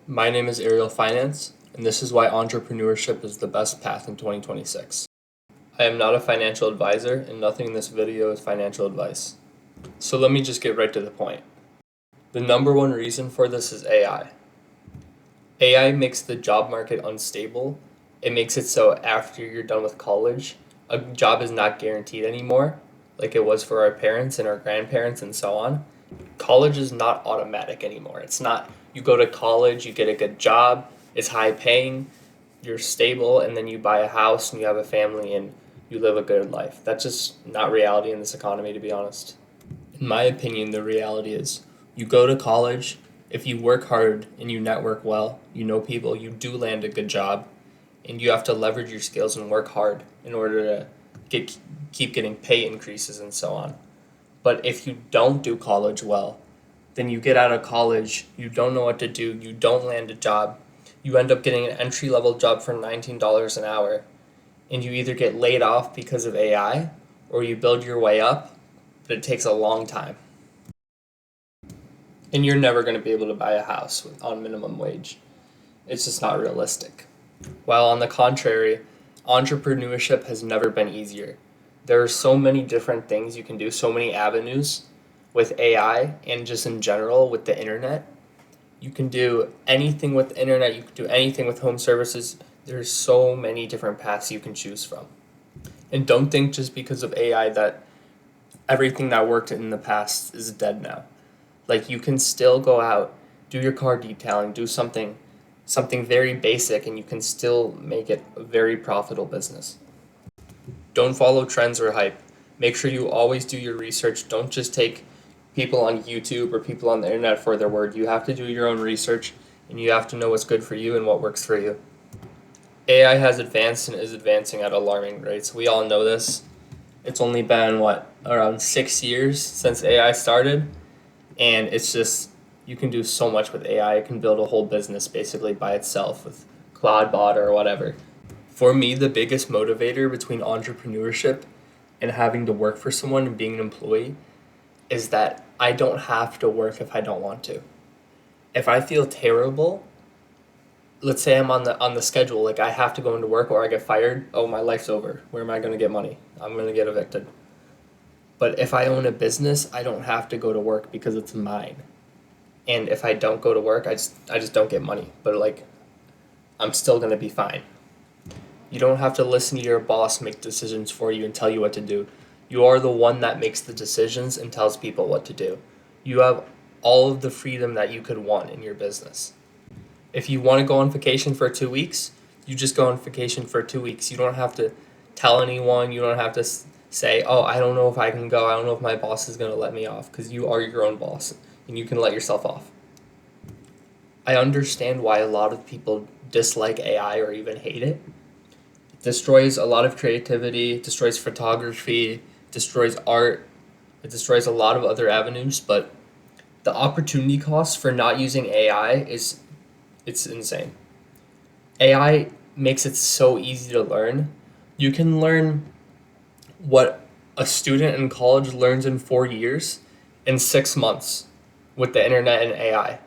My name is Ariel Finance, and this is why entrepreneurship is the best path in 2026. I am not a financial advisor, and nothing in this video is financial advice. So let me just get right to the point. The number one reason for this is AI. AI makes the job market unstable. It makes it so after you're done with college, a job is not guaranteed anymore, like it was for our parents and our grandparents and so on. College is not automatic anymore. It's not you go to college, you get a good job, it's high paying, you're stable, and then you buy a house and you have a family and you live a good life. That's just not reality in this economy, to be honest. In my opinion, the reality is you go to college, if you work hard and you network well, you know people, you do land a good job, and you have to leverage your skills and work hard in order to keep getting pay increases and so on. But if you don't do college well, then you get out of college, you don't know what to do, you don't land a job, you end up getting an entry level job for $19 an hour, and you either get laid off because of AI or you build your way up, but it takes a long time. And you're never going to be able to buy a house on minimum wage. It's just not realistic. While on the contrary, entrepreneurship has never been easier. There are so many different things you can do, so many avenues with AI and just in general with the internet. You can do anything with the internet, you can do anything with home services. There's so many different paths you can choose from. And don't think just because of AI that everything that worked in the past is dead now. Like you can still go out, do your car detailing, do something very basic, and you can still make it a very profitable business. Don't follow trends or hype. Make sure you always do your research. Don't just take people on YouTube or people on the internet for their word. You have to do your own research, and you have to know what's good for you and what works for you. AI has advanced and is advancing at alarming rates. We all know this. It's only been, around 6 years since AI started, and it's just, you can do so much with AI. It can build a whole business basically by itself with Claudebot or whatever. For me, the biggest motivator between entrepreneurship and having to work for someone and being an employee is that I don't have to work if I don't want to. If I feel terrible, let's say I'm on the schedule, like I have to go into work or I get fired, oh, my life's over. Where am I going to get money? I'm going to get evicted. But if I own a business, I don't have to go to work because it's mine. And if I don't go to work, I just don't get money. But I'm still going to be fine. You don't have to listen to your boss make decisions for you and tell you what to do. You are the one that makes the decisions and tells people what to do. You have all of the freedom that you could want in your business. If you want to go on vacation for 2 weeks, you just go on vacation for 2 weeks. You don't have to tell anyone. You don't have to say, oh, I don't know if I can go. I don't know if my boss is going to let me off, because you are your own boss and you can let yourself off. I understand why a lot of people dislike AI or even hate it. It destroys a lot of creativity, it destroys photography, it destroys art, it destroys a lot of other avenues, but the opportunity cost for not using AI it's insane. AI makes it so easy to learn. You can learn what a student in college learns in 4 years in 6 months with the internet and AI.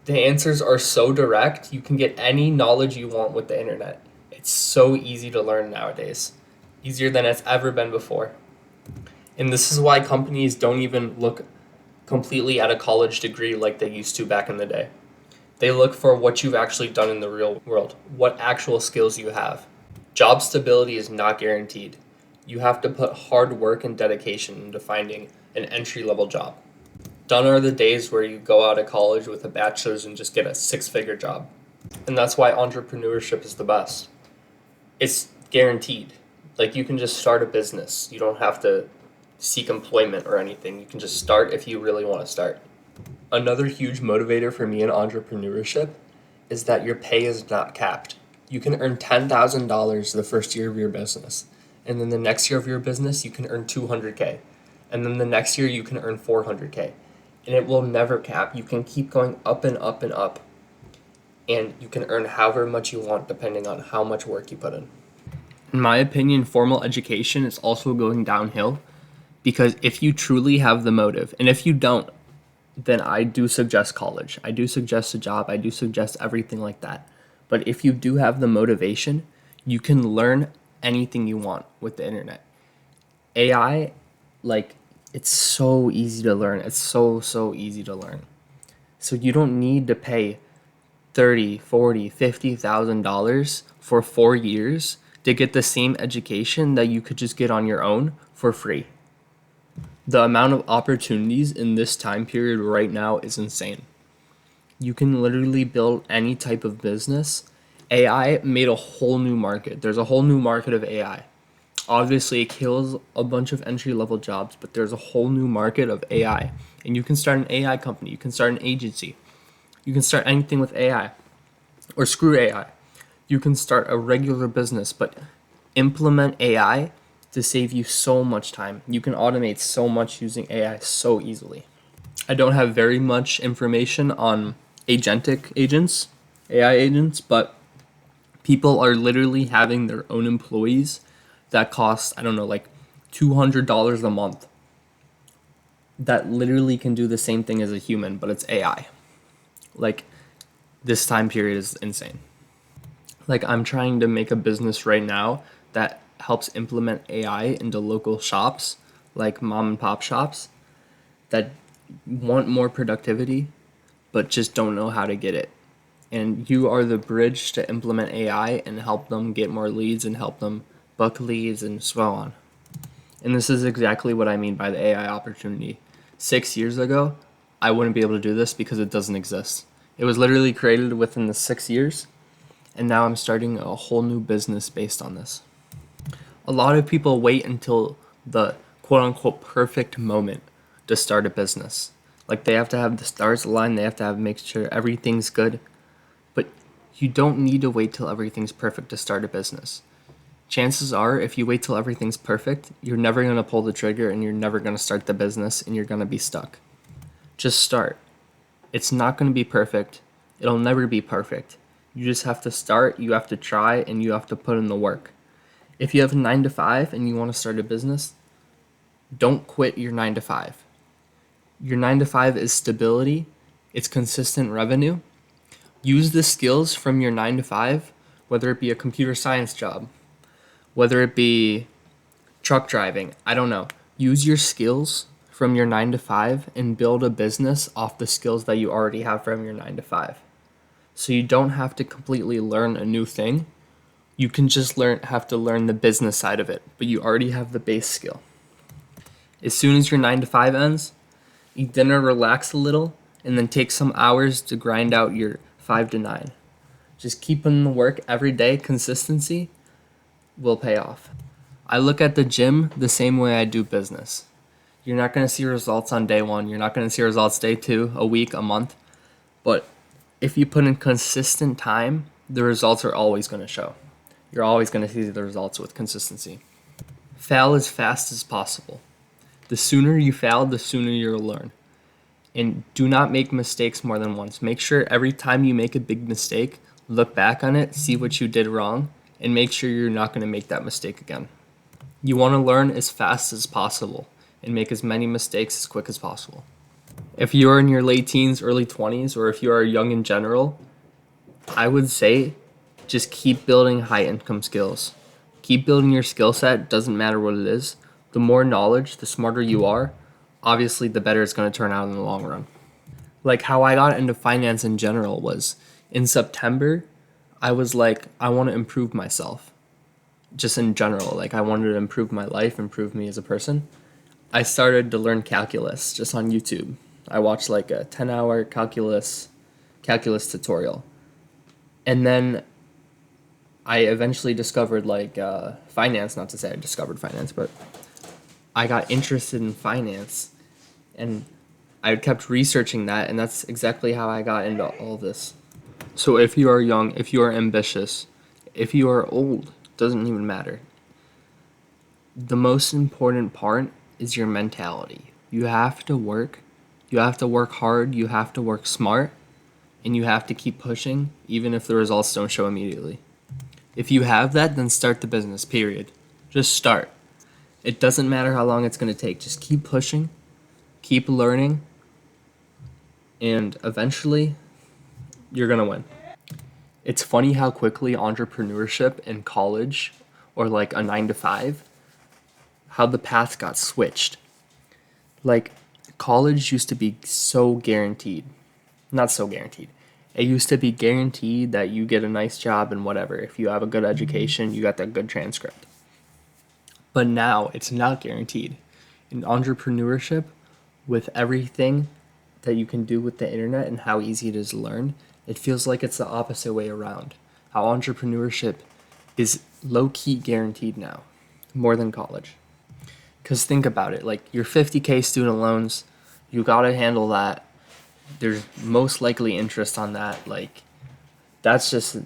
The answers are so direct, you can get any knowledge you want with the internet. It's so easy to learn nowadays, easier than it's ever been before. And this is why companies don't even look completely at a college degree like they used to back in the day. They look for what you've actually done in the real world, what actual skills you have. Job stability is not guaranteed. You have to put hard work and dedication into finding an entry-level job. Done are the days where you go out of college with a bachelor's and just get a 6-figure job. And that's why entrepreneurship is the best. It's guaranteed. Like you can just start a business. You don't have to seek employment or anything. You can just start if you really want to start. Another huge motivator for me in entrepreneurship is that your pay is not capped. You can earn $10,000 the first year of your business. And then the next year of your business, you can earn $200K. And then the next year, you can earn $400K. And it will never cap. You can keep going up and up and up. And you can earn however much you want depending on how much work you put in. In my opinion, formal education is also going downhill because if you truly have the motive, and if you don't, then I do suggest college. I do suggest a job. I do suggest everything like that. But if you do have the motivation, you can learn anything you want with the internet. AI, like, it's so easy to learn. It's so easy to learn. So you don't need to pay 30, 40, $50,000 for 4 years to get the same education that you could just get on your own for free. The amount of opportunities in this time period right now is insane. You can literally build any type of business. AI made a whole new market. There's a whole new market of AI. Obviously, it kills a bunch of entry level jobs, but there's a whole new market of AI. And you can start an AI company, you can start an agency, you can start anything with AI, or screw AI. You can start a regular business, but implement AI to save you so much time. You can automate so much using AI so easily. I don't have very much information on agentic agents, AI agents, but people are literally having their own employees that cost, I don't know, like $200 a month, that literally can do the same thing as a human, but it's AI. Like, this time period is insane. Like, I'm trying to make a business right now that helps implement AI into local shops, like mom and pop shops, that want more productivity, but just don't know how to get it. And you are the bridge to implement AI and help them get more leads and help them book leads and so on. And this is exactly what I mean by the AI opportunity. 6 years ago, I wouldn't be able to do this because it doesn't exist. It was literally created within the 6 years, and now I'm starting a whole new business based on this. A lot of people wait until the quote unquote perfect moment to start a business. Like, they have to have the stars aligned, they have to have make sure everything's good. But you don't need to wait till everything's perfect to start a business. Chances are, if you wait till everything's perfect, you're never going to pull the trigger and you're never going to start the business and you're going to be stuck. Just start. It's not going to be perfect. It'll never be perfect. You just have to start, you have to try, and you have to put in the work. If you have a 9 to 5 and you want to start a business, don't quit your 9 to 5. Your 9 to 5 is stability, it's consistent revenue. Use the skills from your 9 to 5, whether it be a computer science job, whether it be truck driving, I don't know. Use your skills from your 9 to 5 and build a business off the skills that you already have from your 9 to 5. So you don't have to completely learn a new thing. You can just have to learn the business side of it, but you already have the base skill. As soon as your 9 to 5 ends, eat dinner, relax a little, and then take some hours to grind out your 5 to 9. Just keep in the work every day. Consistency will pay off. I look at the gym the same way I do business. You're not going to see results on day 1. You're not going to see results day 2, a week, a month. But if you put in consistent time, the results are always going to show. You're always going to see the results with consistency. Fail as fast as possible. The sooner you fail, the sooner you'll learn. And do not make mistakes more than once. Make sure every time you make a big mistake, look back on it, see what you did wrong, and make sure you're not going to make that mistake again. You want to learn as fast as possible and make as many mistakes as quick as possible. If you're in your late teens, early 20s, or if you are young in general, I would say just keep building high income skills. Keep building your skill set, doesn't matter what it is. The more knowledge, the smarter you are, obviously the better it's going to turn out in the long run. Like, how I got into finance in general was in September, I was like, I want to improve myself. Just in general, like, I wanted to improve my life, improve me as a person. I started to learn calculus just on YouTube. I watched like a 10-hour calculus tutorial. And then I eventually discovered finance, not to say I discovered finance, but I got interested in finance and I kept researching that, and that's exactly how I got into all this. So if you are young, if you are ambitious, if you are old, doesn't even matter. The most important part is your mentality. You have to work hard, you have to work smart, and you have to keep pushing even if the results don't show immediately. If you have that, then start the business, period. Just start. It doesn't matter how long it's going to take. Just keep pushing, keep learning, and eventually you're going to win. It's funny how quickly entrepreneurship in college or like a 9 to 5, how the paths got switched. Like college used to be so guaranteed. Not so guaranteed. It used to be guaranteed that you get a nice job and whatever. If you have a good education, you got that good transcript. But now it's not guaranteed. In entrepreneurship, with everything that you can do with the internet and how easy it is to learn, it feels like it's the opposite way around. How entrepreneurship is low-key guaranteed now, more than college. Because think about it, like your 50K student loans, you gotta handle that. There's most likely interest on that. Like that's just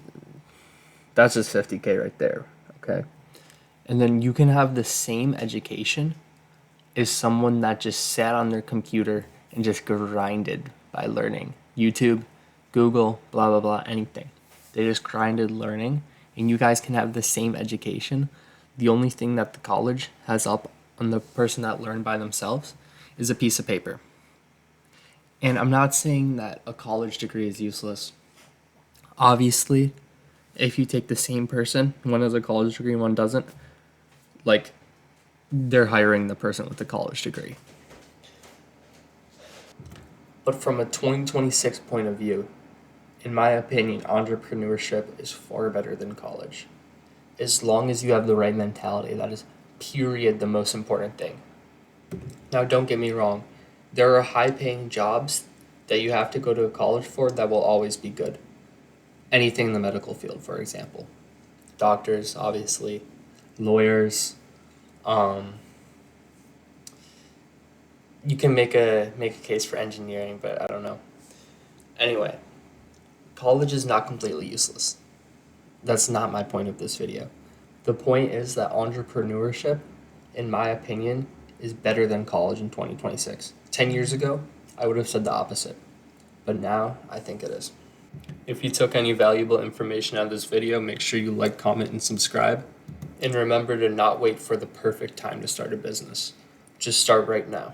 50K right there. Okay. And then you can have the same education as someone that just sat on their computer and just grinded by learning. YouTube, Google, blah, blah, blah, anything. They just grinded learning, and you guys can have the same education. The only thing that the college has up on the person that learned by themselves is a piece of paper. And I'm not saying that a college degree is useless. Obviously, if you take the same person, one has a college degree and one doesn't, like, they're hiring the person with the college degree. But from a 2026 point of view, in my opinion, entrepreneurship is far better than college. As long as you have the right mentality, that is, period, the most important thing. Now, don't get me wrong. There are high-paying jobs that you have to go to college for that will always be good. Anything in the medical field, for example. Doctors, obviously. Lawyers. You can make a case for engineering, but I don't know. Anyway, college is not completely useless. That's not my point of this video. The point is that entrepreneurship, in my opinion, is better than college in 2026. 10 years ago, I would have said the opposite. But now, I think it is. If you took any valuable information out of this video, make sure you like, comment, and subscribe. And remember to not wait for the perfect time to start a business. Just start right now.